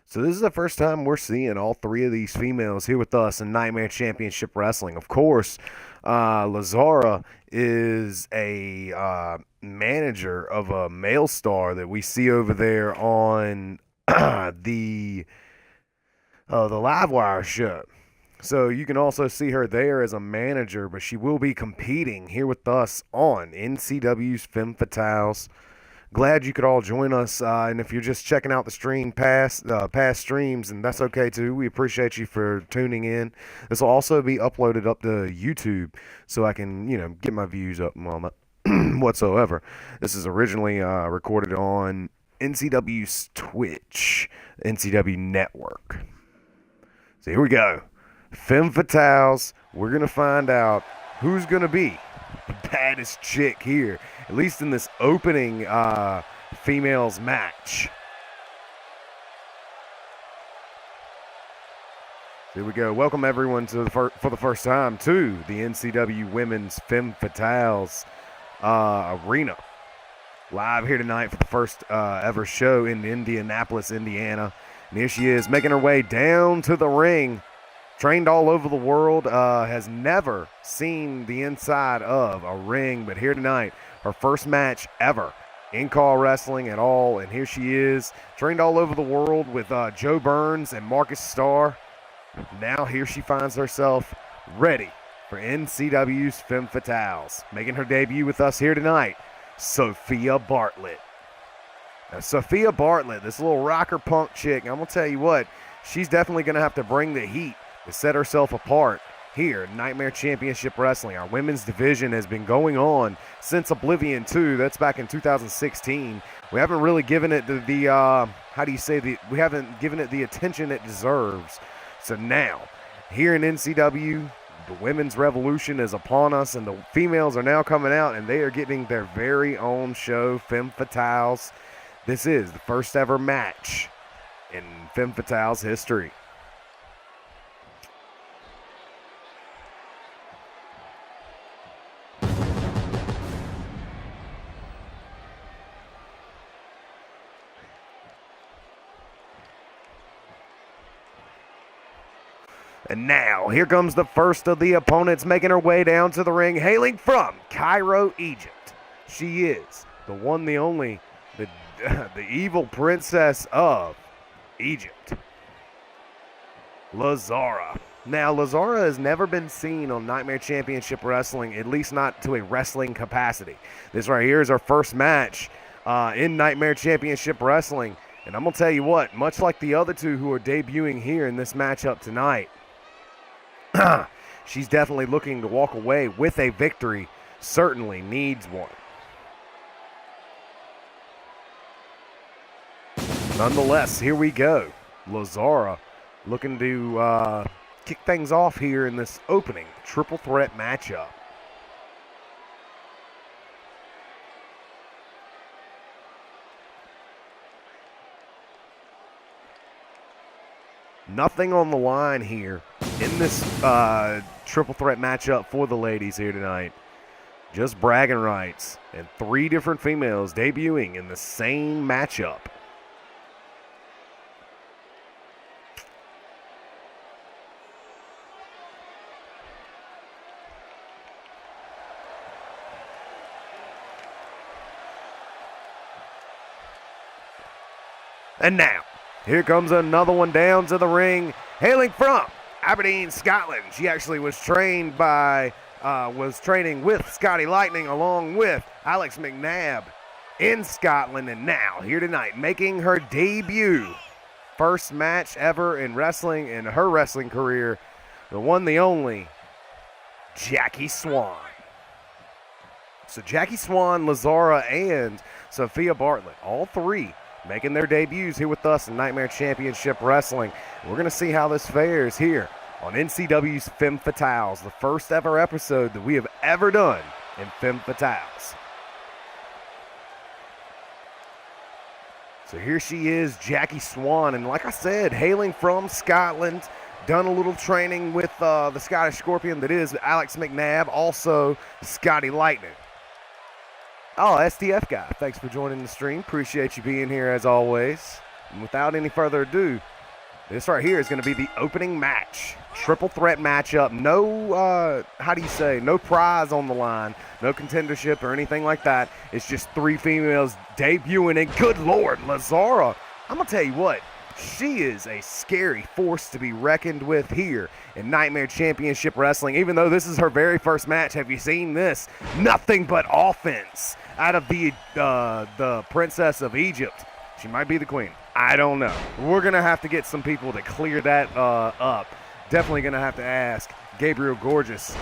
So this is the first time we're seeing all three of these females here with us in Nightmare Championship Wrestling. Of course, Lazara is a manager of a male star that we see over there on the the Livewire show. So you can also see her there as a manager, but she will be competing here with us on NCW's Femme Fatales. Glad you could all join us, and if you're just checking out the stream past streams, and that's okay too. We appreciate you for tuning in. This will also be uploaded up to YouTube, so I can get my views up whatsoever. This is originally recorded on NCW's Twitch, NCW Network. So here we go, Femme Fatales. We're gonna find out who's gonna be the baddest chick here, at least in this opening females match. Here we go. Welcome everyone to for the first time to the NCW Women's Femme Fatales arena. Live here tonight for the first ever show in Indianapolis, Indiana. And here she is, making her way down to the ring. Trained all over the world, has never seen the inside of a ring, but here tonight, her first match ever in call wrestling at all, and here she is, trained all over the world with Joe Burns and Marcus Starr. Now here she finds herself ready for NCW's Femme Fatales. Making her debut with us here tonight, Sophia Bartlett. Now, Sophia Bartlett, this little rocker punk chick, I'm going to tell you what, she's definitely going to have to bring the heat to set herself apart here in Nightmare Championship Wrestling. Our women's division has been going on since Oblivion 2. That's back in 2016. We haven't really given it we haven't given it the attention it deserves. So now, here in NCW, the women's revolution is upon us, and the females are now coming out, and they are getting their very own show, Femme Fatales. This is the first ever match in Femme Fatales history. And now, here comes the first of the opponents, making her way down to the ring, hailing from Cairo, Egypt. She is the one, the only, the evil princess of Egypt, Lazara. Now, Lazara has never been seen on Nightmare Championship Wrestling, at least not to a wrestling capacity. This right here is her first match in Nightmare Championship Wrestling. And I'm going to tell you what, much like the other two who are debuting here in this matchup tonight, she's definitely looking to walk away with a victory. Certainly needs one. Nonetheless, here we go. Lazara looking to kick things off here in this opening triple threat matchup. Nothing on the line here in this triple threat matchup for the ladies here tonight. Just bragging rights and three different females debuting in the same matchup. And now, here comes another one down to the ring, hailing from Aberdeen, Scotland. She actually was training with Scotty Lightning along with Alex McNabb in Scotland. And now, here tonight, making her debut. First match ever in wrestling in her wrestling career. The one, the only, Jackie Swan. So Jackie Swan, Lazara, and Sophia Bartlett, all three making their debuts here with us in Nightmare Championship Wrestling. We're going to see how this fares here on NCW's Femme Fatales, the first ever episode that we have ever done in Femme Fatales. So here she is, Jackie Swan, and like I said, hailing from Scotland, done a little training with the Scottish Scorpion that is Alex McNabb, also Scotty Lightning. Oh, STF guy, thanks for joining the stream. Appreciate you being here as always. And without any further ado, This right here is going to be the opening match. Triple threat matchup. No, no prize on the line. No contendership or anything like that. It's just 3 females debuting. And good Lord, Lazara, I'm going to tell you what. She is a scary force to be reckoned with here in Nightmare Championship Wrestling. Even though this is her very first match, have you seen this? Nothing but offense out of the Princess of Egypt. She might be the queen. I don't know. We're going to have to get some people to clear that up. Definitely going to have to ask Gabriel Gorgeous.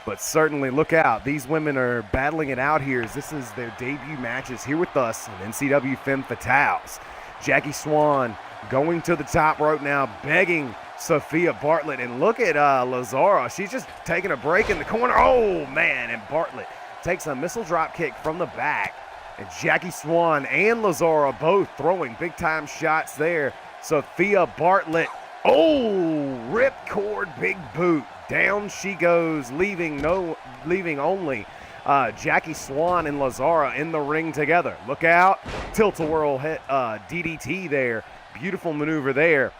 But certainly look out. These women are battling it out here as this is their debut matches here with us in Ncw Femme Fatales. Jackie Swan going to the top rope now, begging Sophia Bartlett. And look at Lazara. She's just taking a break in the corner. Oh, man. And Bartlett takes a missile drop kick from the back. And Jackie Swan and Lazara both throwing big-time shots there. Sophia Bartlett, oh, ripcord big boot. Down she goes, leaving only Jackie Swan and Lazara in the ring together. Look out, tilt-a-whirl hit DDT there. Beautiful maneuver there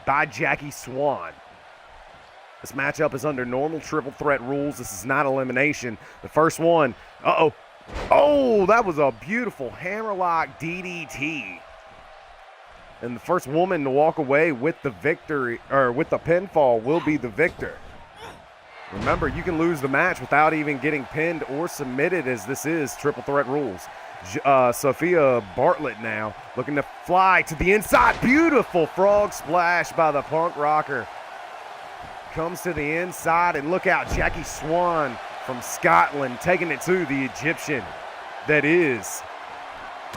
by Jackie Swan. This matchup is under normal triple threat rules. This is not elimination. The first one, oh, that was a beautiful hammerlock DDT. And the first woman to walk away with the victory, or with the pinfall, will be the victor. Remember, you can lose the match without even getting pinned or submitted, as this is triple threat rules. Sophia Bartlett now looking to fly to the inside. Beautiful frog splash by the Punk Rocker. Comes to the inside, and look out, Jackie Swan from Scotland taking it to the Egyptian that is.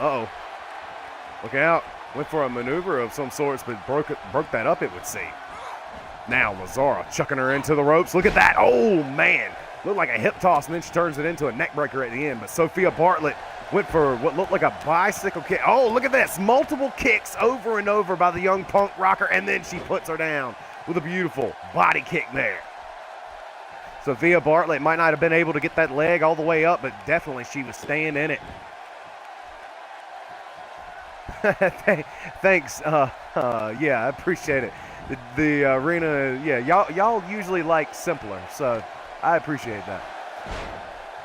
Look out. Went for a maneuver of some sorts, but broke that up, it would seem. Now Lazara chucking her into the ropes. Look at that. Oh, man. Looked like a hip toss, and then she turns it into a neck breaker at the end. But Sophia Bartlett went for what looked like a bicycle kick. Oh, look at this. Multiple kicks over and over by the young Punk Rocker, and then she puts her down with a beautiful body kick there. Sophia Bartlett might not have been able to get that leg all the way up, but definitely she was staying in it. Thanks. Yeah, I appreciate it. The arena, yeah, y'all usually like simpler, so I appreciate that.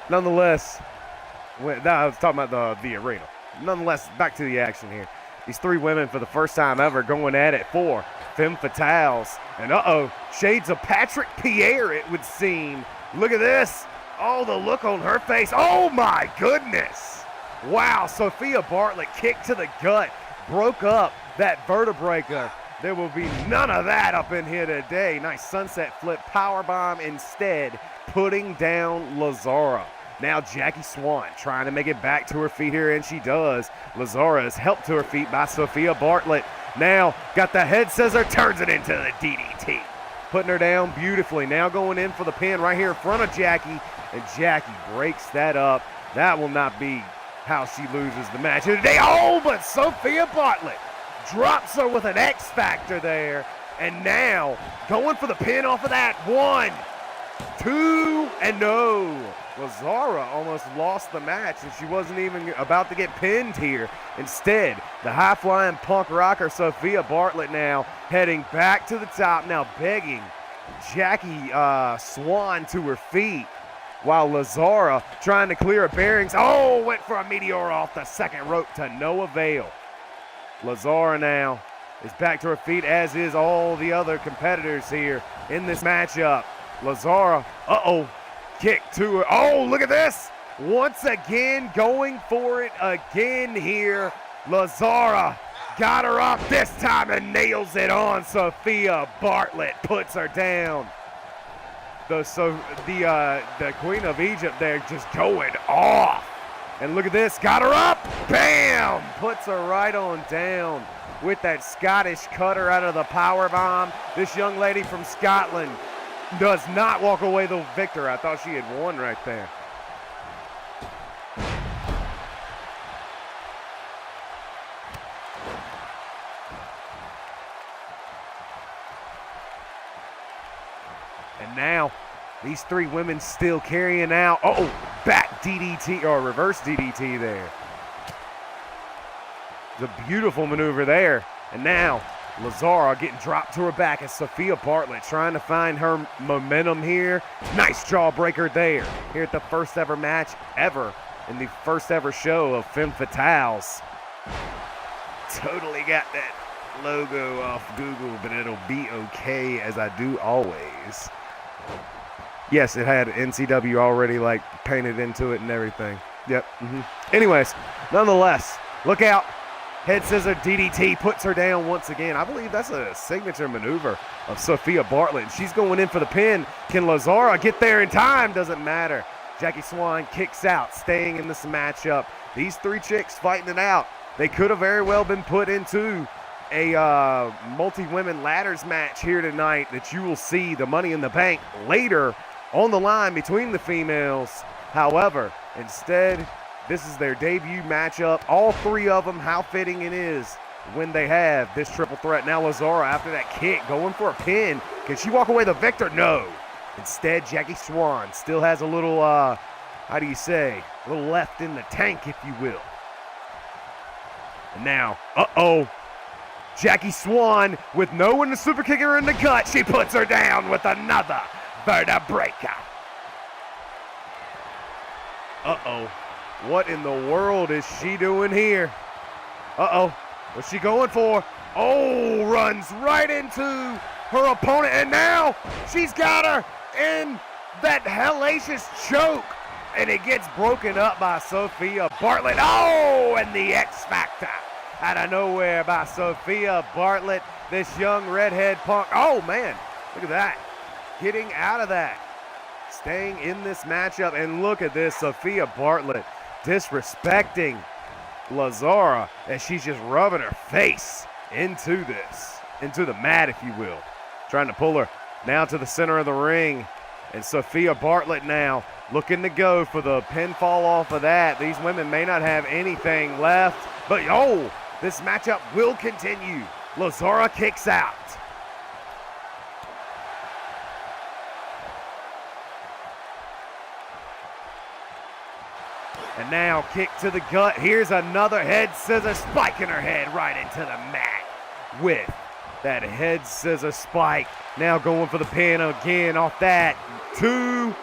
Nonetheless, I was talking about the arena. Nonetheless, back to the action here. These 3 women for the first time ever going at it for Femme Fatales. And shades of Patrick Pierre, it would seem. Look at this. Oh, the look on her face. Oh, my goodness. Wow, Sophia Bartlett kicked to the gut, broke up that vertebrae. There will be none of that up in here today. Nice sunset flip powerbomb instead, putting down Lazara. Now Jackie Swan trying to make it back to her feet here, and she does. Lazara is helped to her feet by Sophia Bartlett. Now got the head scissor, turns it into the DDT. Putting her down beautifully. Now going in for the pin right here in front of Jackie, and Jackie breaks that up. That will not be how she loses the match today. Oh, but Sophia Bartlett drops her with an X Factor there. And now going for the pin off of that. 1, 2, and no. Lazara almost lost the match, and she wasn't even about to get pinned here. Instead, the high-flying Punk Rocker Sophia Bartlett now heading back to the top, now begging Jackie Swan to her feet, while Lazara trying to clear her bearings. Oh, went for a meteor off the second rope to no avail. Lazara now is back to her feet, as is all the other competitors here in this matchup. Lazara, kick to her. Oh, look at this. Once again, going for it again here. Lazara got her up this time and nails it on. Sophia Bartlett puts her down. The Queen of Egypt there just going off. And look at this, got her up, bam! Puts her right on down with that Scottish cutter out of the power bomb. This young lady from Scotland does not walk away the victor. I thought she had won right there. And now, these 3 women still carrying out. Back DDT, or reverse DDT there. It's a beautiful maneuver there. And now, Lazara getting dropped to her back as Sophia Bartlett trying to find her momentum here. Nice jawbreaker there. Here at the first ever match ever in the first ever show of Femme Fatales. Totally got that logo off Google, but it'll be okay as I do always. Yes, it had NCW already like painted into it and everything. Yep. Anyways, nonetheless, look out. Head scissor DDT puts her down once again. I believe that's a signature maneuver of Sophia Bartlett. She's going in for the pin. Can Lazara get there in time? Doesn't matter. Jackie Swan kicks out, staying in this matchup. These three chicks fighting it out. They could have very well been put into a multi-women ladders match here tonight that you will see the Money in the Bank later on the line between the females. However, instead, this is their debut matchup. All three of them, how fitting it is when they have this triple threat. Now Lazara, after that kick, going for a pin. Can she walk away the victor? No. Instead, Jackie Swan still has a little, how do you say, a little left in the tank, if you will. And now, Jackie Swan, with no one to super kick her in the gut, she puts her down with another vertebraker. What in the world is she doing here? What's she going for? Oh, runs right into her opponent, and now she's got her in that hellacious choke, and it gets broken up by Sophia Bartlett. Oh, and the X Factor out of nowhere by Sophia Bartlett, this young redhead punk. Oh, man, look at that. Getting out of that. Staying in this matchup, and look at this, Sophia Bartlett disrespecting Lazara as she's just rubbing her face into the mat, if you will. Trying to pull her now to the center of the ring, and Sophia Bartlett now looking to go for the pinfall off of that. These women may not have anything left, but this matchup will continue. Lazara kicks out. And now kick to the gut. Here's another head scissor spike in her head right into the mat with that head scissor spike. Now going for the pin again off that. 2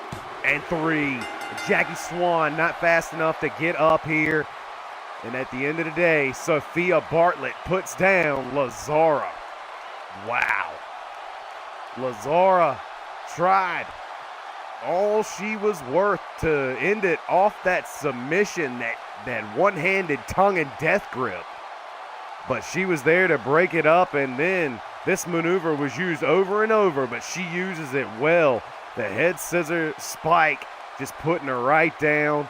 and 3. Jackie Swan not fast enough to get up here. And at the end of the day, Sophia Bartlett puts down Lazara. Wow. Lazara tried all she was worth to end it off that submission, that one-handed tongue and death grip. But she was there to break it up, and then this maneuver was used over and over, but she uses it well. The head scissor spike just putting her right down.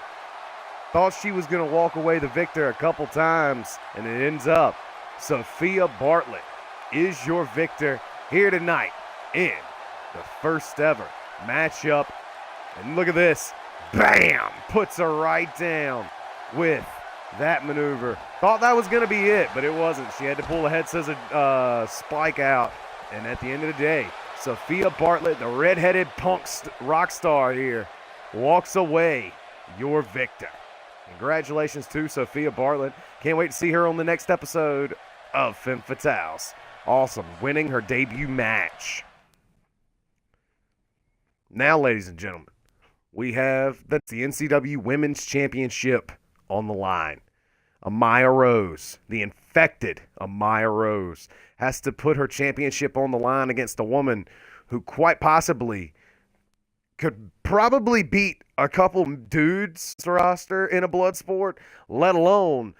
Thought she was going to walk away the victor a couple times, and it ends up Sophia Bartlett is your victor here tonight in the first ever matchup. And look at this. Bam! Puts her right down with that maneuver. Thought that was going to be it, but it wasn't. She had to pull a head scissor spike out. And at the end of the day, Sophia Bartlett, the redheaded punk rock star here, walks away your victor. Congratulations to Sophia Bartlett. Can't wait to see her on the next episode of Femme Fatales. Awesome. Winning her debut match. Now, ladies and gentlemen, we have the NCW Women's Championship on the line. Amaya Rose, the infected Amaya Rose, has to put her championship on the line against a woman who quite possibly could probably beat a couple dudes roster in a blood sport, let alone,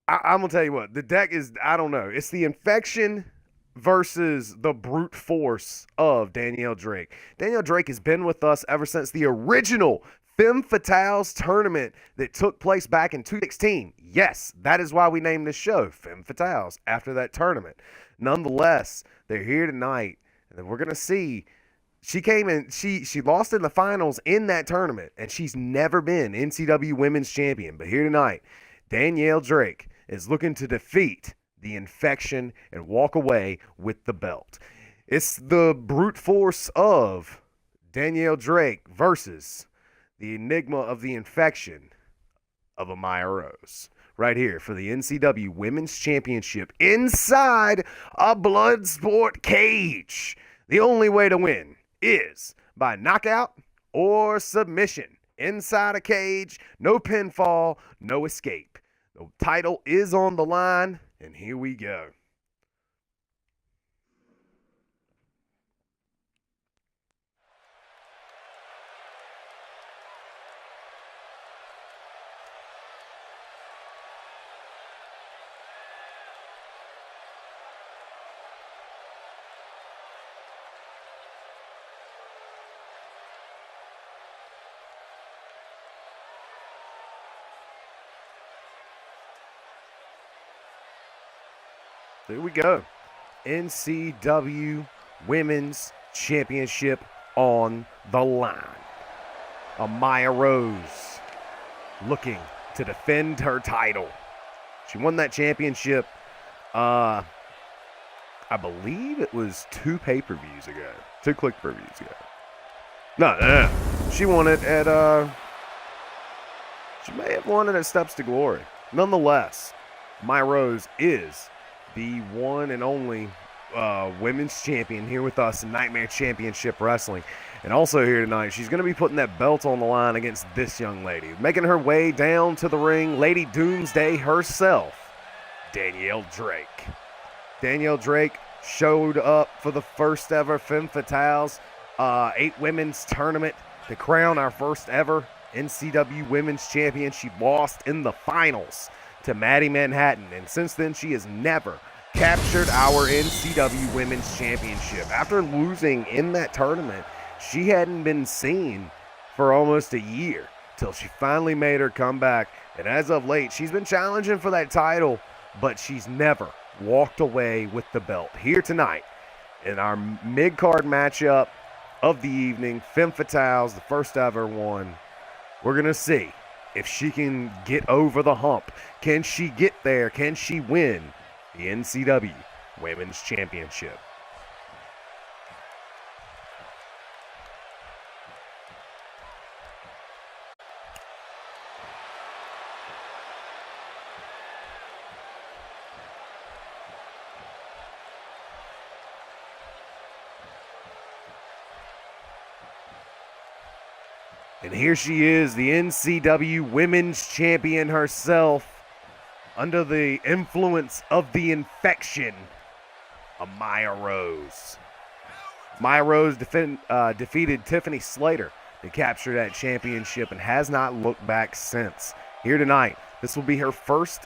I'm going to tell you what, the deck is, I don't know, it's the infection versus the brute force of Danielle Drake. Danielle Drake has been with us ever since the original Femme Fatales tournament that took place back in 2016. Yes, that is why we named this show Femme Fatales, after that tournament. Nonetheless, they're here tonight, and we're going to see. She came in, she lost in the finals in that tournament, and she's never been NCW Women's Champion. But here tonight, Danielle Drake is looking to defeat the infection and walk away with the belt. It's the brute force of Danielle Drake versus the enigma of the infection of Amaya Rose. right here for the NCW Women's Championship inside a blood sport cage. The only way to win is by knockout or submission. Inside a cage, no pinfall, no escape. The title is on the line, and here we go. There we go. NCW Women's Championship on the line. Amaya Rose looking to defend her title. She won that championship, I believe it was 2 pay-per-views ago. 2 click-per-views ago. No. She won it at, she may have won it at Steps to Glory. Nonetheless, Amaya Rose is the one and only women's champion here with us in Nightmare Championship Wrestling. And also here tonight, she's going to be putting that belt on the line against this young lady. Making her way down to the ring, Lady Doomsday herself, Danielle Drake. Danielle Drake showed up for the first ever Femme Fatales 8 women's tournament to crown our first ever NCW Women's Champion. She lost in the finals to Maddie Manhattan, and since then she has never captured our NCW Women's Championship. After losing in that tournament, she hadn't been seen for almost a year till she finally made her comeback, and as of late she's been challenging for that title, but she's never walked away with the belt. Here tonight in our mid-card matchup of the evening, Femme Fatales, the first ever one, we're gonna see if she can get over the hump. Can she get there? Can she win the NCW Women's Championship? And here she is, the NCW Women's Champion herself, under the influence of the infection, Amaya Rose. Amaya Rose defeated Tiffany Slater to capture that championship and has not looked back since. Here tonight, this will be her first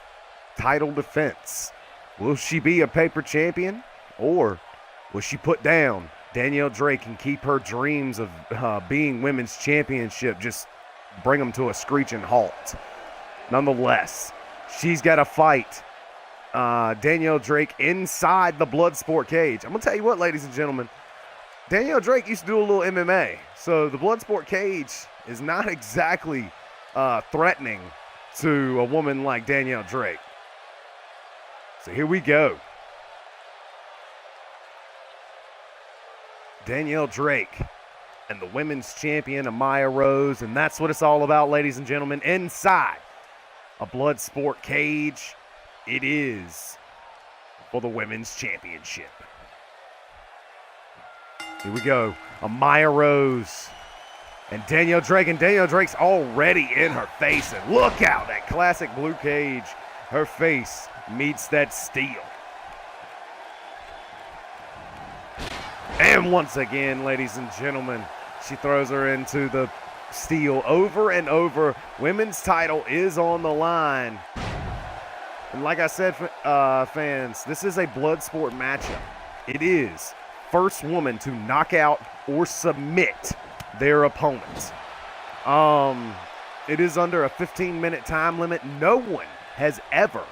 title defense. Will she be a paper champion, or will she put down Danielle Drake and keep her dreams of being women's championship, just bring them to a screeching halt? Nonetheless, she's got to fight Danielle Drake inside the Bloodsport cage. I'm going to tell you what, ladies and gentlemen, Danielle Drake used to do a little MMA, so the Bloodsport cage is not exactly threatening to a woman like Danielle Drake. So here we go. Danielle Drake and the women's champion Amaya Rose, and that's what it's all about, ladies and gentlemen. Inside a blood sport cage, it is for the women's championship. Here we go, Amaya Rose and Danielle Drake, and Danielle Drake's already in her face, and look out, that classic blue cage. Her face meets that steel. And once again, ladies and gentlemen, she throws her into the steel over and over. Women's title is on the line. And like I said, fans, this is a blood sport matchup. It is first woman to knock out or submit their opponent. It is under a 15-minute time limit. No one has ever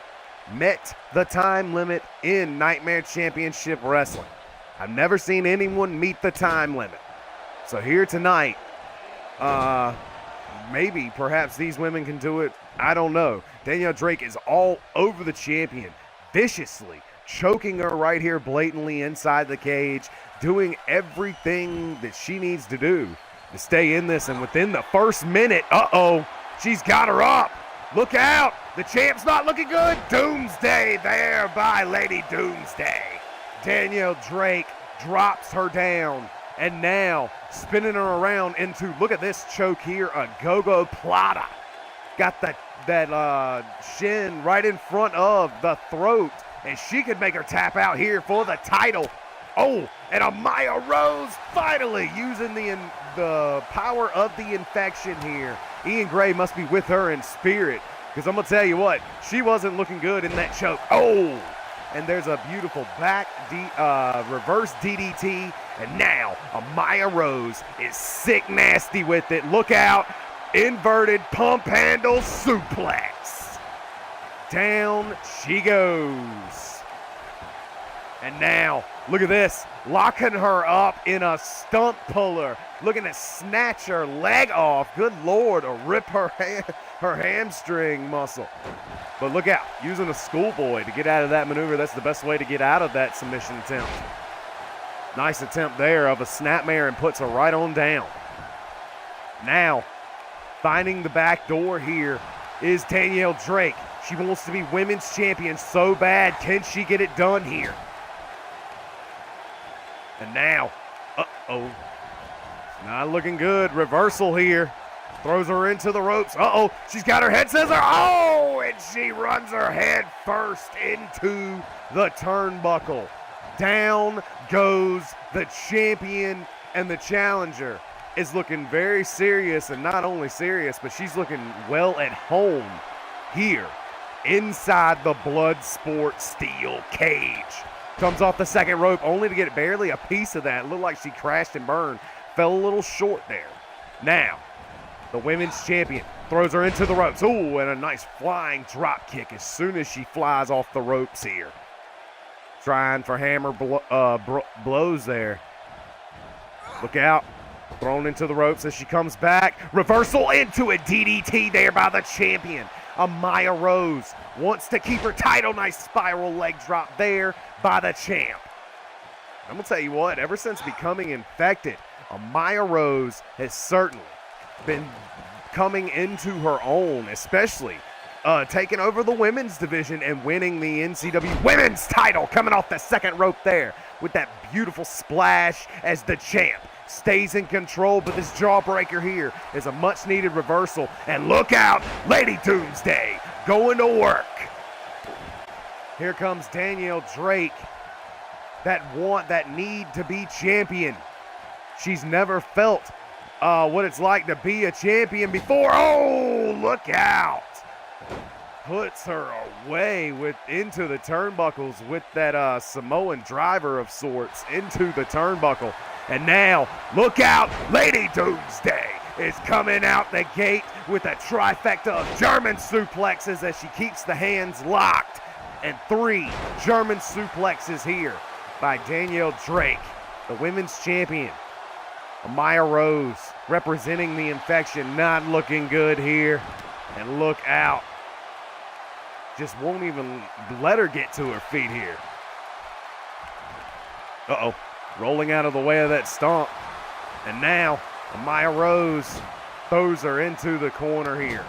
met the time limit in Nightmare Championship Wrestling. I've never seen anyone meet the time limit. So here tonight, perhaps these women can do it. I don't know. Danielle Drake is all over the champion, viciously choking her right here blatantly inside the cage, doing everything that she needs to do to stay in this. And within the first minute, she's got her up. Look out. The champ's not looking good. Doomsday there by Lady Doomsday. Danielle Drake drops her down. And now spinning her around into, look at this choke here, a go-go plata. Got that shin right in front of the throat. And she could make her tap out here for the title. Oh, and Amaya Rose finally using the power of the infection here. Ian Gray must be with her in spirit, because I'm going to tell you what, she wasn't looking good in that choke. Oh, and there's a beautiful reverse DDT, and now Amaya Rose is sick nasty with it. Look out, inverted pump handle suplex. Down she goes. And now, look at this, locking her up in a stump puller, looking to snatch her leg off. Good Lord, or rip her hamstring muscle. But look out, using a schoolboy to get out of that maneuver. That's the best way to get out of that submission attempt. Nice attempt there of a snapmare, and puts her right on down. Now, finding the back door here is Danielle Drake. She wants to be women's champion so bad. Can she get it done here? And now, it's not looking good. Reversal here. Throws her into the ropes. She's got her head scissor. Oh, and she runs her head first into the turnbuckle. Down goes the champion, and the challenger is looking very serious, and not only serious, but she's looking well at home here inside the Bloodsport steel cage. Comes off the second rope only to get barely a piece of that. It looked like she crashed and burned. Fell a little short there. Now, the women's champion throws her into the ropes. Ooh, and a nice flying drop kick as soon as she flies off the ropes here. Trying for hammer blows there. Look out. Thrown into the ropes as she comes back. Reversal into a DDT there by the champion. Amaya Rose wants to keep her title. Nice spiral leg drop there by the champ. I'm going to tell you what, ever since becoming infected, Amaya Rose has certainly been coming into her own, especially taking over the women's division and winning the NCW women's title, coming off the second rope there with that beautiful splash as the champ stays in control. But this jawbreaker here is a much needed reversal. And look out, Lady Doomsday going to work. Here comes Danielle Drake, that need to be champion. She's never felt what it's like to be a champion before. Oh, look out. Puts her away into the turnbuckles with that Samoan driver of sorts into the turnbuckle. And now, look out, Lady Doomsday is coming out the gate with a trifecta of German suplexes as she keeps the hands locked. And 3 German suplexes here by Danielle Drake, the women's champion. Amaya Rose representing the infection, not looking good here. And look out. Just won't even let her get to her feet here. Rolling out of the way of that stomp. And now, Amaya Rose throws her into the corner here.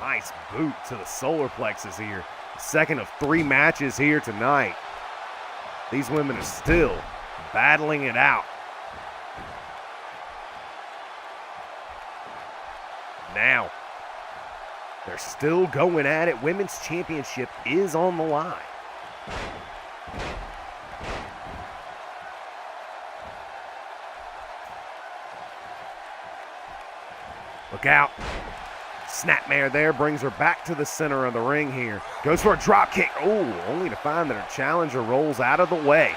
Nice boot to the solar plexus here. Second of 3 matches here tonight. These women are still battling it out. Now, they're still going at it. Women's championship is on the line. Look out. Snapmare there brings her back to the center of the ring here. Goes for a drop kick. Oh, only to find that her challenger rolls out of the way.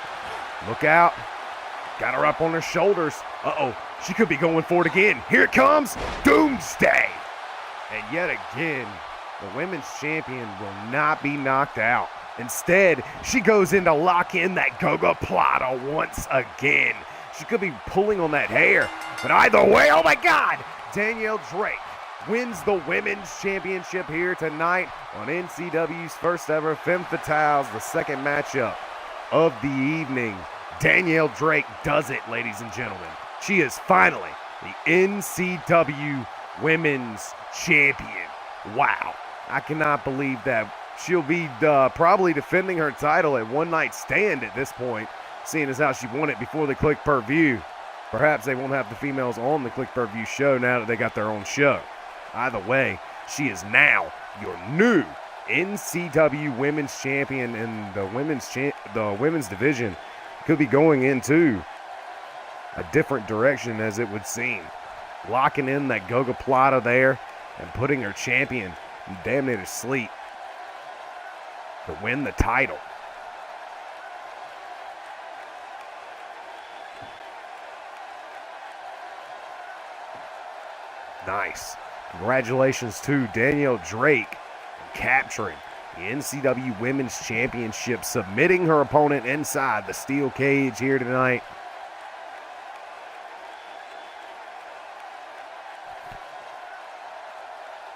Look out. Got her up on her shoulders. She could be going for it again. Here it comes. Doomsday. And yet again, the women's champion will not be knocked out. Instead, she goes in to lock in that Goga Plata once again. She could be pulling on that hair. But either way, oh my God, Danielle Drake wins the women's championship here tonight on NCW's first ever Femme Fatales, the second matchup of the evening. Danielle Drake does it, ladies and gentlemen. She is finally the NCW Women's Champion. Wow. I cannot believe that. She'll be probably defending her title at One Night Stand at this point, seeing as how she won it before the Click Per View. Perhaps they won't have the females on the Click Per View show now that they got their own show. Either way, she is now your new NCW Women's Champion, and the women's division could be going into a different direction, as it would seem. Locking in that Goga Plata there and putting her champion damn near to sleep to win the title. Nice. Congratulations to Danielle Drake capturing the NCW Women's Championship, submitting her opponent inside the steel cage here tonight.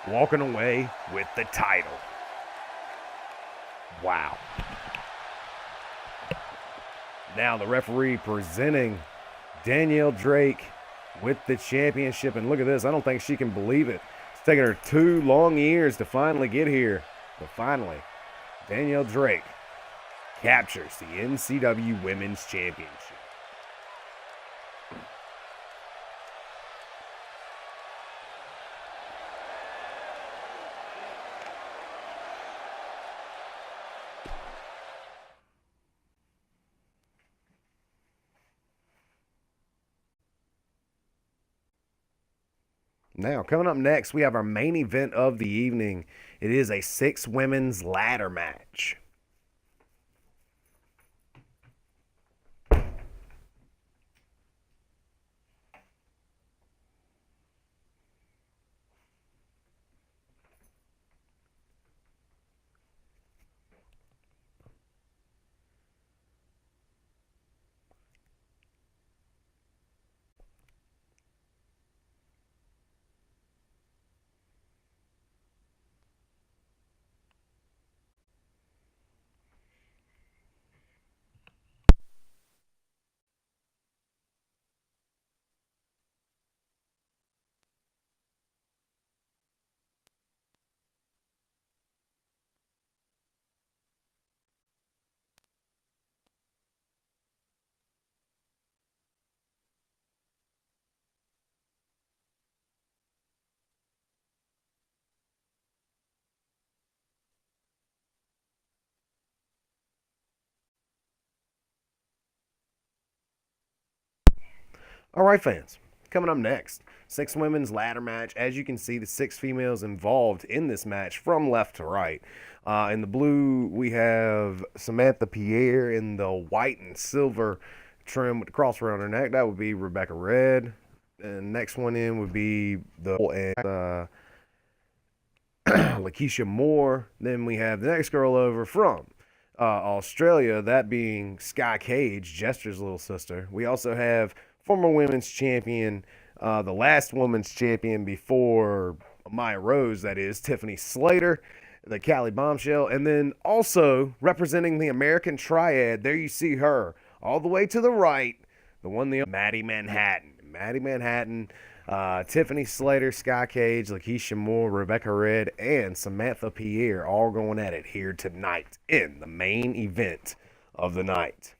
Walking away with the title. Wow. Now the referee presenting Danielle Drake with the championship. And look at this. I don't think she can believe it. It's taken her 2 long years to finally get here. But finally, Danielle Drake captures the NCW Women's Championship. Now, coming up next, we have our main event of the evening. It is a 6 women's ladder match. All right, fans, coming up next, 6 women's ladder match. As you can see, the 6 females involved in this match from left to right. In the blue, we have Samantha Pierre. In the white and silver trim with the cross around her neck, that would be Rebecca Red. And next one in would be the Lakeisha Moore. Then we have the next girl over from Australia, that being Sky Cage, Jester's little sister. We also have former women's champion, the last women's champion before Maya Rose, that is, Tiffany Slater, the Cali Bombshell. And then also representing the American Triad, there you see her, all the way to the right, the one, the Maddie Manhattan. Maddie Manhattan, Tiffany Slater, Sky Cage, Lakeisha Moore, Rebecca Red, and Samantha Pierre all going at it here tonight in the main event of the night.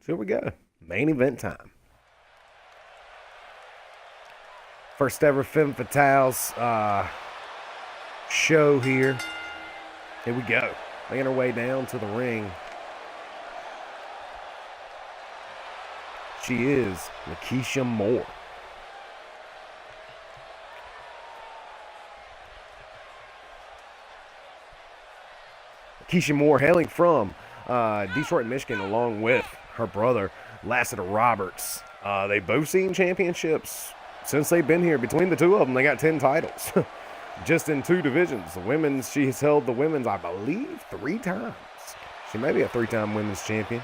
So here we go. Main event time. First ever Femme Fatales show here. Here we go. Making her way down to the ring. She is Lakeisha Moore. Lakeisha Moore hailing from Detroit, Michigan, along with her brother, Lassiter Roberts. They both seen championships since they've been here. Between the two of them, they got 10 titles. Just in 2 divisions. The women's, she's held the women's, I believe, 3 times. She may be a 3-time women's champion.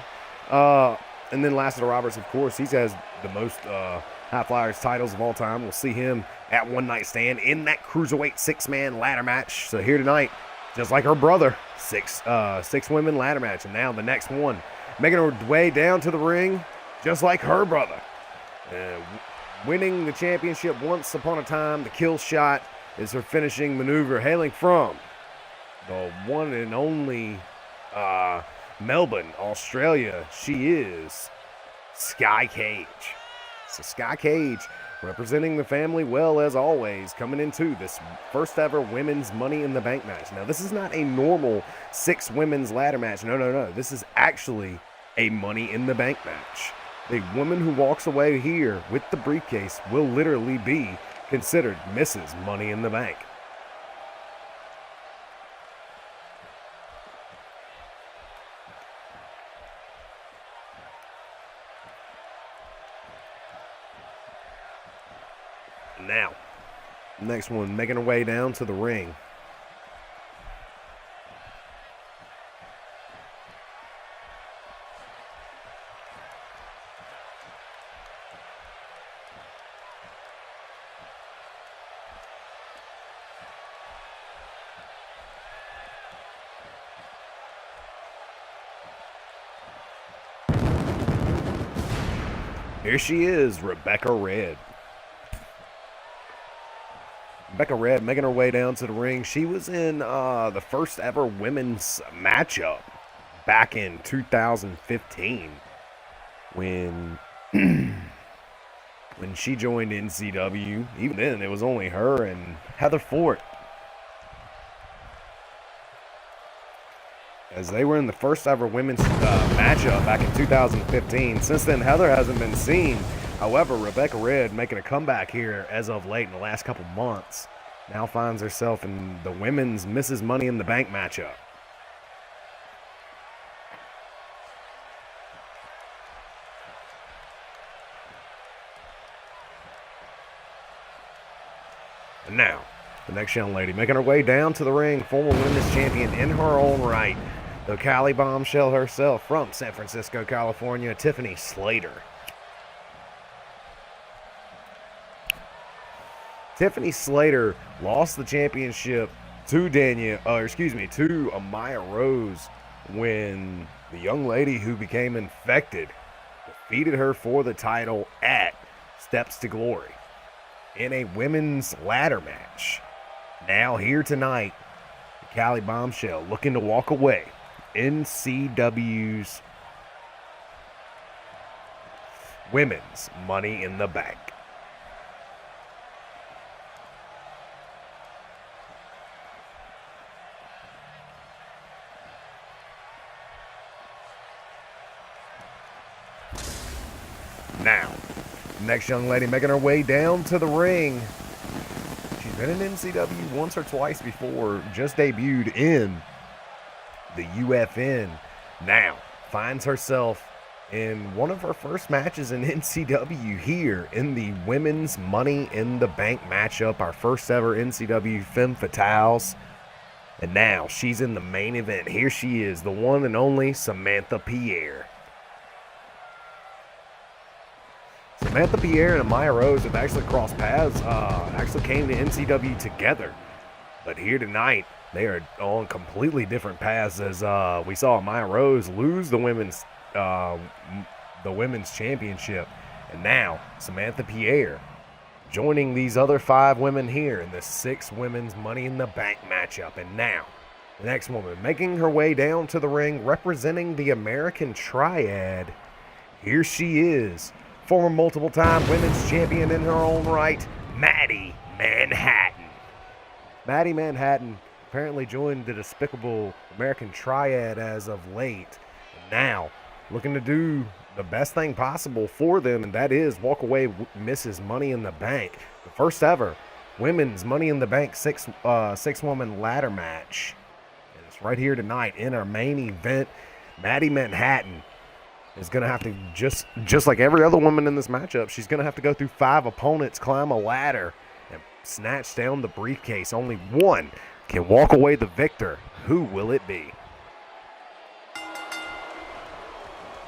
And then Lassiter Roberts, of course, he has the most High Flyers titles of all time. We'll see him at One Night Stand in that Cruiserweight 6-man ladder match. So here tonight, just like her brother, 6 women ladder match. And now the next one, making her way down to the ring, just like her brother. Winning the championship once upon a time, the kill shot is her finishing maneuver, hailing from the one and only Melbourne, Australia. She is Sky Cage. So Sky Cage representing the family well, as always, coming into this first ever women's Money in the Bank match. Now, this is not a normal 6 women's ladder match. No. This is actually a Money in the Bank match. The woman who walks away here with the briefcase will literally be considered Mrs. Money in the Bank. Now, next one, making her way down to the ring. Here she is, Rebecca Red. Rebecca Red making her way down to the ring. She was in the first ever women's matchup back in 2015 when she joined NCW. Even then, it was only her and Heather Fort, as they were in the first ever women's matchup back in 2015. Since then, Heather hasn't been seen. However, Rebecca Red making a comeback here as of late in the last couple months. Now finds herself in the women's Mrs. Money in the Bank matchup. And now, the next young lady making her way down to the ring, former women's champion in her own right, the Cali bombshell herself from San Francisco, California, Tiffany Slater. Tiffany Slater lost the championship to Amaya Rose when the young lady who became infected defeated her for the title at Steps to Glory in a women's ladder match. Now here tonight, the Cali bombshell looking to walk away. NCW's Women's Money in the Bank. Now, next young lady making her way down to the ring. She's been in NCW once or twice before, just debuted in the UFN. Now, finds herself in one of her first matches in NCW here in the Women's Money in the Bank matchup, our first ever Ncw Femme Fatales. And now, she's in the main event. Here she is, the one and only Samantha Pierre. Samantha Pierre and Amaya Rose have actually crossed paths, actually came to NCW together. But here tonight, they are on completely different paths, as we saw Amaya Rose lose the women's championship. And now, Samantha Pierre joining these other 5 women here in the 6 women's Money in the Bank matchup. And now, the next woman making her way down to the ring, representing the American Triad. Here she is, former multiple-time women's champion in her own right, Maddie Manhattan. Maddie Manhattan apparently joined the despicable American Triad as of late. And now, looking to do the best thing possible for them, and that is walk away Mrs. Money in the Bank. The first ever women's Money in the Bank 6-woman ladder match. And it's right here tonight in our main event. Maddie Manhattan is going to have to, just like every other woman in this matchup, she's going to have to go through 5 opponents, climb a ladder, and snatch down the briefcase. Only one can walk away the victor. Who will it be?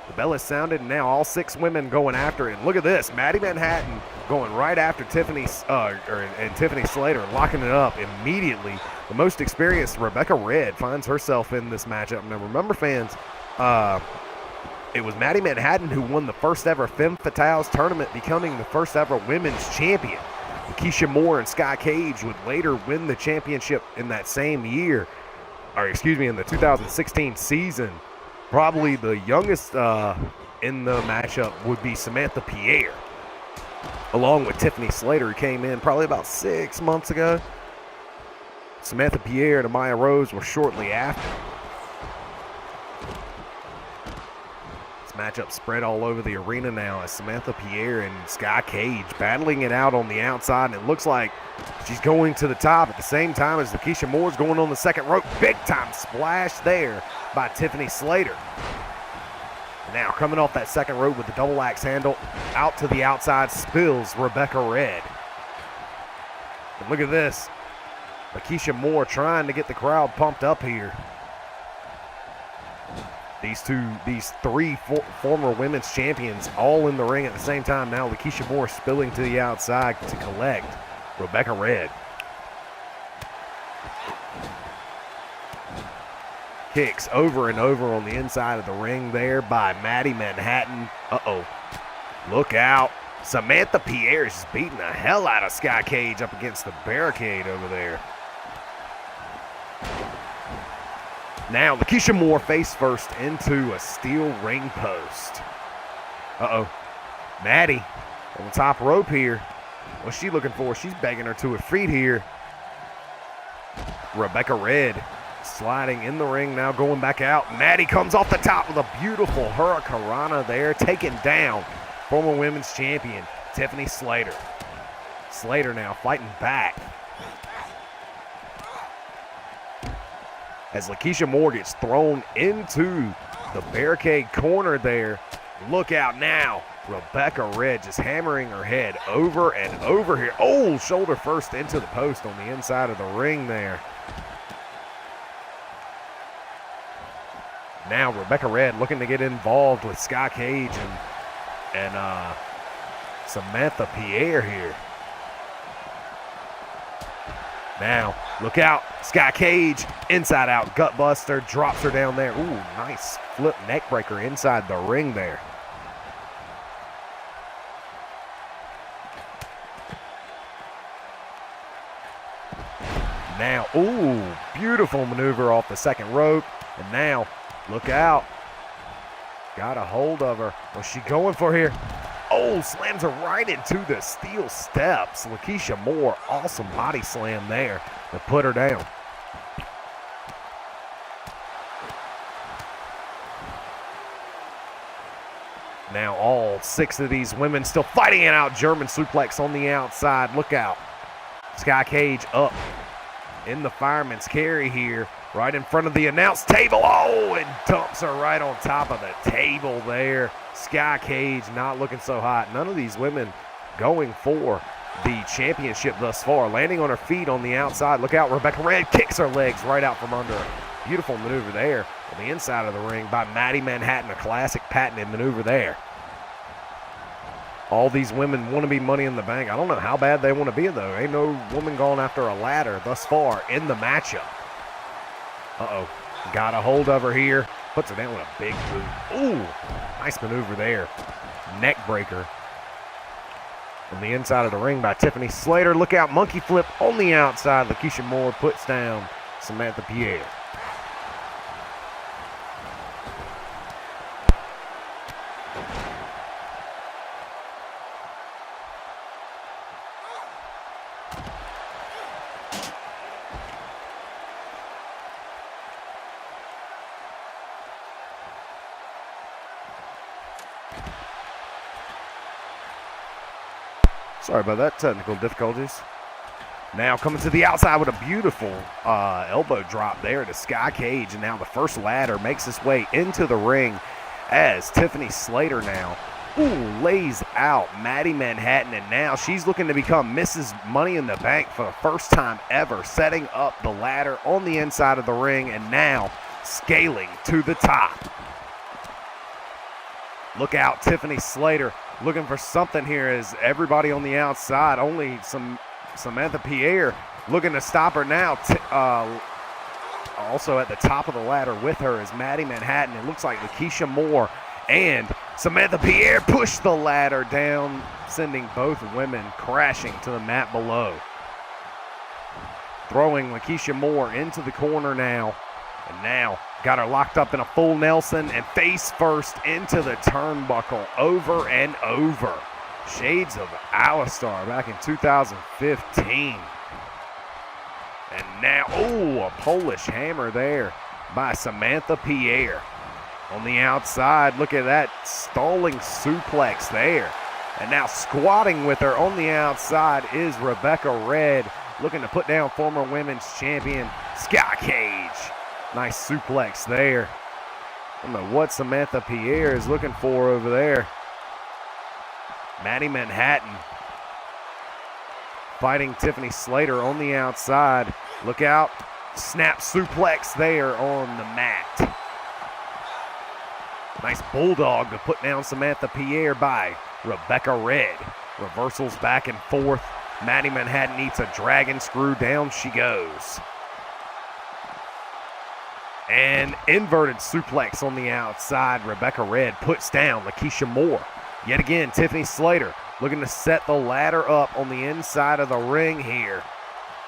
The bell has sounded, and now all 6 women going after it. And look at this, Maddie Manhattan going right after Tiffany Slater, locking it up immediately. The most experienced Rebecca Red finds herself in this matchup. Now remember, fans, it was Maddie Manhattan who won the first ever Femme Fatales tournament, becoming the first ever women's champion. Keisha Moore and Sky Cage would later win the championship in that same year, in the 2016 season. Probably the youngest in the matchup would be Samantha Pierre, along with Tiffany Slater, who came in probably about 6 months ago. Samantha Pierre and Amaya Rose were shortly after. This matchup spread all over the arena now as Samantha Pierre and Sky Cage battling it out on the outside, and it looks like she's going to the top at the same time as Lakeisha Moore's going on the second rope. Big time splash there by Tiffany Slater. Now coming off that second rope with the double axe handle out to the outside, spills Rebecca Red. And look at this, Lakeisha Moore trying to get the crowd pumped up here. These 3 former women's champions all in the ring at the same time. Now Lakeisha Moore spilling to the outside to collect Rebecca Red. Kicks over and over on the inside of the ring there by Maddie Manhattan. Look out. Samantha Pierre is beating the hell out of Sky Cage up against the barricade over there. Now Lakeisha Moore face first into a steel ring post. Maddie on the top rope here. What's she looking for? She's begging her to her feet here. Rebecca Red sliding in the ring, now going back out. Maddie comes off the top with a beautiful hurricanrana there, taking down former women's champion Tiffany Slater. Slater now fighting back as Lakeisha Moore gets thrown into the barricade corner there. Look out now. Rebecca Red just hammering her head over and over here. Oh, shoulder first into the post on the inside of the ring there. Now Rebecca Red looking to get involved with Sky Cage and Samantha Pierre here. Now, look out. Sky Cage, inside out gut buster, drops her down there. Ooh, nice flip neck breaker inside the ring there. Now, ooh, beautiful maneuver off the second rope. And now, look out. Got a hold of her. What's she going for here? Oh, slams her right into the steel steps. Lakeisha Moore, awesome body slam there to put her down. Now all 6 of these women still fighting it out. German suplex on the outside. Look out. Sky Cage up in the fireman's carry here, right in front of the announce table. Oh, and dumps her right on top of the table there. Sky Cage not looking so hot. None of these women going for the championship thus far. Landing on her feet on the outside. Look out, Rebecca Red kicks her legs right out from under her. Beautiful maneuver there on the inside of the ring by Maddie Manhattan. A classic patented maneuver there. All these women want to be Money in the Bank. I don't know how bad they want to be, though. Ain't no woman gone after a ladder thus far in the matchup. Uh-oh. Got a hold of her here. Puts her down with a big boot. Ooh, nice maneuver there. Neck breaker. On the inside of the ring by Tiffany Slater. Look out, monkey flip on the outside. Lakeisha Moore puts down Samantha Pierre. Sorry about that, technical difficulties. Now coming to the outside with a beautiful elbow drop there to Sky Cage. And now the first ladder makes its way into the ring. as Tiffany Slater now lays out Maddie Manhattan, and now she's looking to become Mrs. Money in the Bank for the first time ever, setting up the ladder on the inside of the ring and now scaling to the top. Look out, Tiffany Slater looking for something here as everybody on the outside, only Samantha Pierre looking to stop her now. Also at the top of the ladder with her is Maddie Manhattan. It looks like Lakeisha Moore and Samantha Pierre push the ladder down, sending both women crashing to the mat below. Throwing Lakeisha Moore into the corner now. And now got her locked up in a full Nelson and face first into the turnbuckle over and over. Shades of Alistar back in 2015. And now, a Polish hammer there by Samantha Pierre. On the outside, look at that stalling suplex there. And now squatting with her on the outside is Rebecca Red, looking to put down former women's champion Sky Cage. Nice suplex there. I don't know what Samantha Pierre is looking for over there. Maddie Manhattan fighting Tiffany Slater on the outside. Look out. Snap suplex there on the mat. Nice bulldog to put down Samantha Pierre by Rebecca Red. Reversals back and forth. Maddie Manhattan eats a dragon screw. Down she goes. And inverted suplex on the outside. Rebecca Red puts down Lakeisha Moore. Yet again, Tiffany Slater looking to set the ladder up on the inside of the ring here.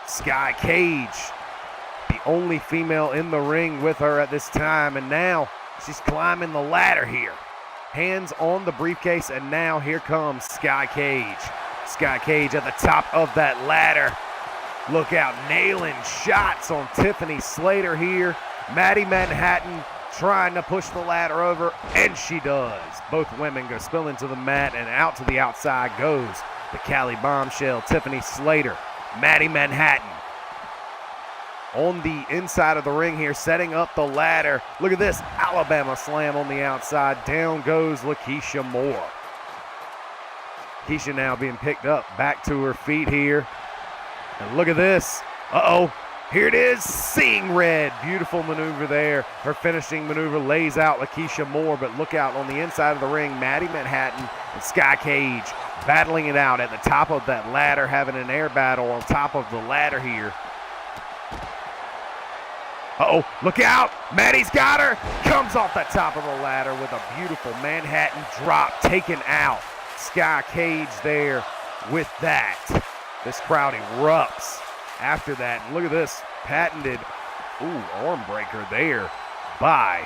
Sky Cage, the only female in the ring with her at this time. And now she's climbing the ladder here. Hands on the briefcase, and now here comes Sky Cage. Sky Cage at the top of that ladder. Look out, nailing shots on Tiffany Slater here. Maddie Manhattan trying to push the ladder over, and she does. Both women go spilling to the mat, and out to the outside goes the Cali Bombshell, Tiffany Slater. Maddie Manhattan on the inside of the ring here, setting up the ladder. Look at this, Alabama slam on the outside. Down goes Lakeisha Moore. Keisha now being picked up, back to her feet here. And look at this. Here it is, Seeing Red. Beautiful maneuver there. Her finishing maneuver lays out Lakeisha Moore, but look out on the inside of the ring, Maddie Manhattan and Sky Cage battling it out at the top of that ladder, having an air battle on top of the ladder here. Look out, Maddie's got her. Comes off the top of the ladder with a beautiful Manhattan drop, taken out. Sky Cage there with that. This crowd erupts after that. And look at this, patented arm breaker there by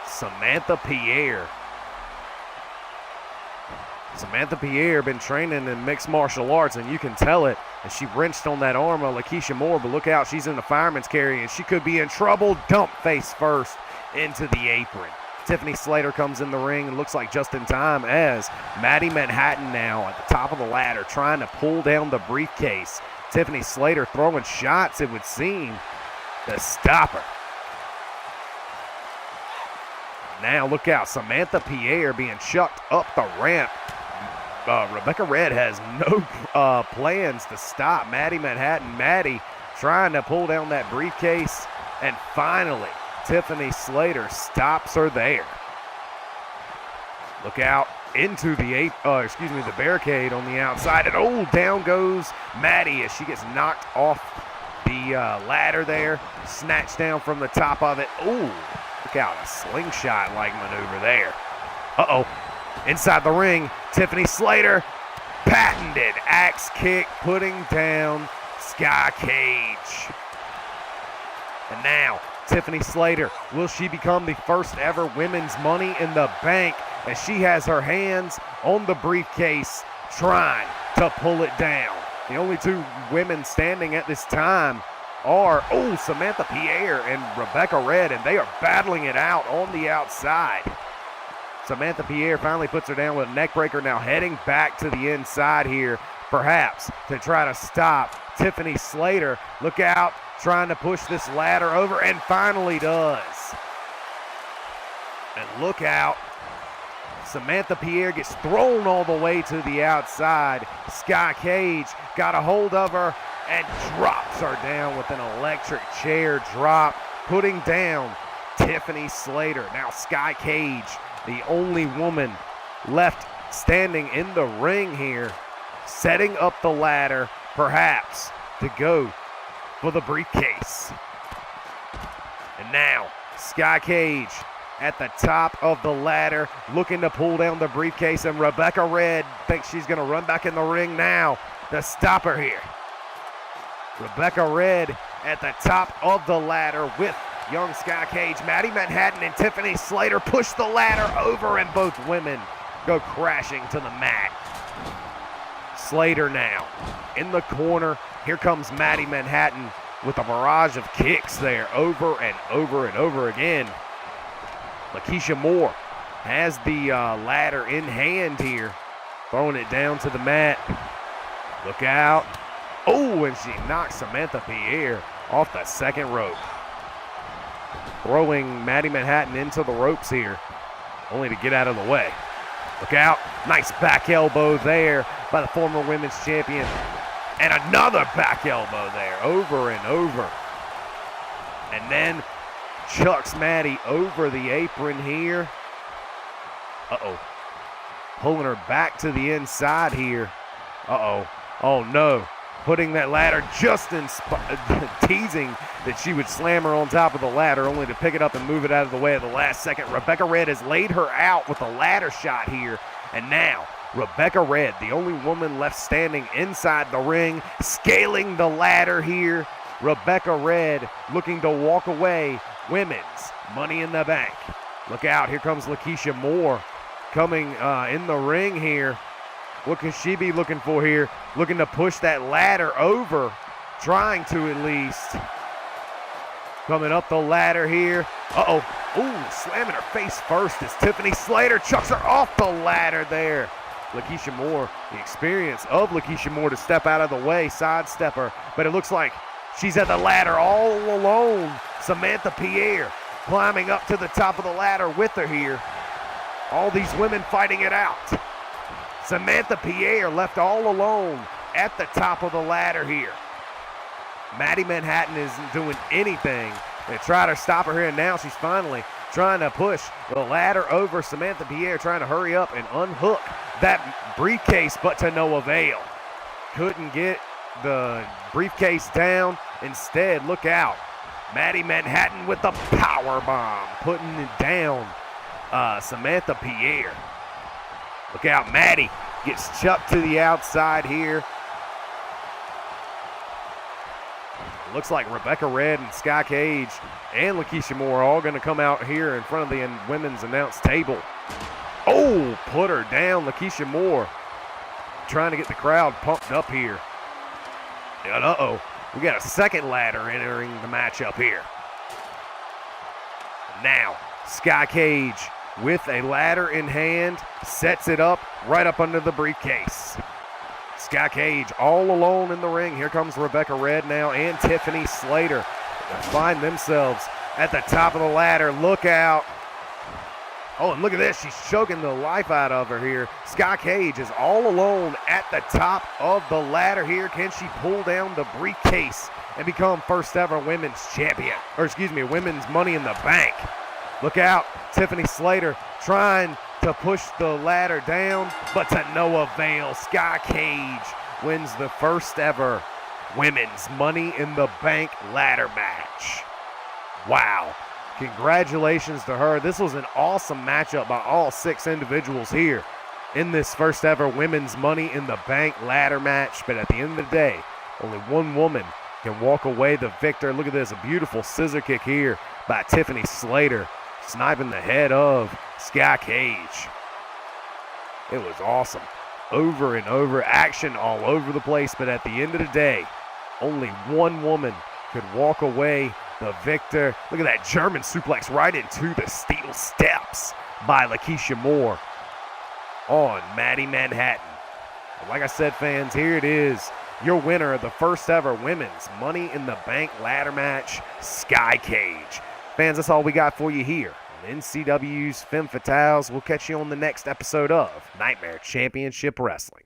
Samantha Pierre. Samantha Pierre been training in mixed martial arts, and you can tell it as she wrenched on that arm of Lakeisha Moore. But look out, she's in the fireman's carry, and she could be in trouble. Dump face first into the apron. Tiffany Slater comes in the ring and looks like just in time as Maddie Manhattan now at the top of the ladder trying to pull down the briefcase. Tiffany Slater throwing shots, it would seem, to stop her. Now look out, Samantha Pierre being chucked up the ramp. Rebecca Red has no plans to stop Maddie Manhattan. Maddie trying to pull down that briefcase, and finally Tiffany Slater stops her there. Look out into the the barricade on the outside, and down goes Maddie as she gets knocked off the ladder there, snatched down from the top of it. Look out, a slingshot-like maneuver there. Inside the ring, Tiffany Slater, patented axe kick, putting down Sky Cage. And now, Tiffany Slater, will she become the first ever women's Money in the Bank as she has her hands on the briefcase trying to pull it down? The only two women standing at this time are Samantha Pierre and Rebecca Red, and they are battling it out on the outside. Samantha Pierre finally puts her down with a neck breaker, now heading back to the inside here, perhaps to try to stop Tiffany Slater. Look out, trying to push this ladder over, and finally does. And look out, Samantha Pierre gets thrown all the way to the outside. Sky Cage got a hold of her and drops her down with an electric chair drop, putting down Tiffany Slater. Now Sky Cage, the only woman left standing in the ring here, setting up the ladder, perhaps, to go for the briefcase. And now, Sky Cage at the top of the ladder, looking to pull down the briefcase, and Rebecca Red thinks she's going to run back in the ring now to stop her here. Rebecca Red at the top of the ladder with young Sky Cage. Maddie Manhattan and Tiffany Slater push the ladder over, and both women go crashing to the mat. Slater now in the corner. Here comes Maddie Manhattan with a barrage of kicks there over and over and over again. Lakeisha Moore has the ladder in hand here, throwing it down to the mat. Look out. Oh, and she knocks Samantha Pierre off the second rope. Throwing Maddie Manhattan into the ropes here, only to get out of the way. Look out. Nice back elbow there by the former women's champion. And another back elbow there, over and over. And then chucks Maddie over the apron here. Uh-oh. Pulling her back to the inside here. Uh-oh. Oh, no. Putting that ladder just in teasing that she would slam her on top of the ladder, only to pick it up and move it out of the way at the last second. Rebecca Red has laid her out with a ladder shot here. And now, Rebecca Red, the only woman left standing inside the ring, scaling the ladder here. Rebecca Red looking to walk away. Women's Money in the Bank. Look out, here comes Lakeisha Moore coming in the ring here. What can she be looking for here? Looking to push that ladder over, trying to at least. Coming up the ladder here. Uh-oh. Ooh, slamming her face first as Tiffany Slater chucks her off the ladder there. Lakeisha Moore, the experience of Lakeisha Moore to step out of the way, sidestep her. But it looks like she's at the ladder all alone. Samantha Pierre climbing up to the top of the ladder with her here. All these women fighting it out. Samantha Pierre left all alone at the top of the ladder here. Maddie Manhattan isn't doing anything. They try to stop her here, and now she's finally trying to push the ladder over. Samantha Pierre trying to hurry up and unhook that briefcase, but to no avail. Couldn't get the briefcase down. Instead, look out. Maddie Manhattan with the power bomb, putting it down Samantha Pierre. Look out, Maddie gets chucked to the outside here. Looks like Rebecca Red and Sky Cage and Lakeisha Moore are all going to come out here in front of the women's announce table. Oh, put her down, Lakeisha Moore. Trying to get the crowd pumped up here. And uh-oh, we got a second ladder entering the matchup here. Now, Sky Cage with a ladder in hand, sets it up right up under the briefcase. Sky Cage all alone in the ring. Here comes Rebecca Red now and Tiffany Slater. They find themselves at the top of the ladder. Look out. Oh, and look at this. She's choking the life out of her here. Sky Cage is all alone at the top of the ladder here. Can she pull down the briefcase and become first ever women's champion? Or excuse me, women's Money in the Bank. Look out. Tiffany Slater trying to push the ladder down, but to no avail. Sky Cage wins the first ever women's Money in the Bank ladder match. Wow. Congratulations to her. This was an awesome matchup by all 6 individuals here in this first ever women's Money in the Bank ladder match. But at the end of the day, only one woman can walk away the victor. Look at this, a beautiful scissor kick here by Tiffany Slater, sniping the head of Sky Cage. It was awesome. Over and over, action all over the place, but at the end of the day, only one woman could walk away the victor. Look at that German suplex right into the steel steps by Lakeisha Moore on Maddie Manhattan. And like I said, fans, here it is. Your winner of the first ever women's Money in the Bank ladder match, Sky Cage. Fans, that's all we got for you here NCW's Femme Fatales. We'll catch you on the next episode of Nightmare Championship Wrestling.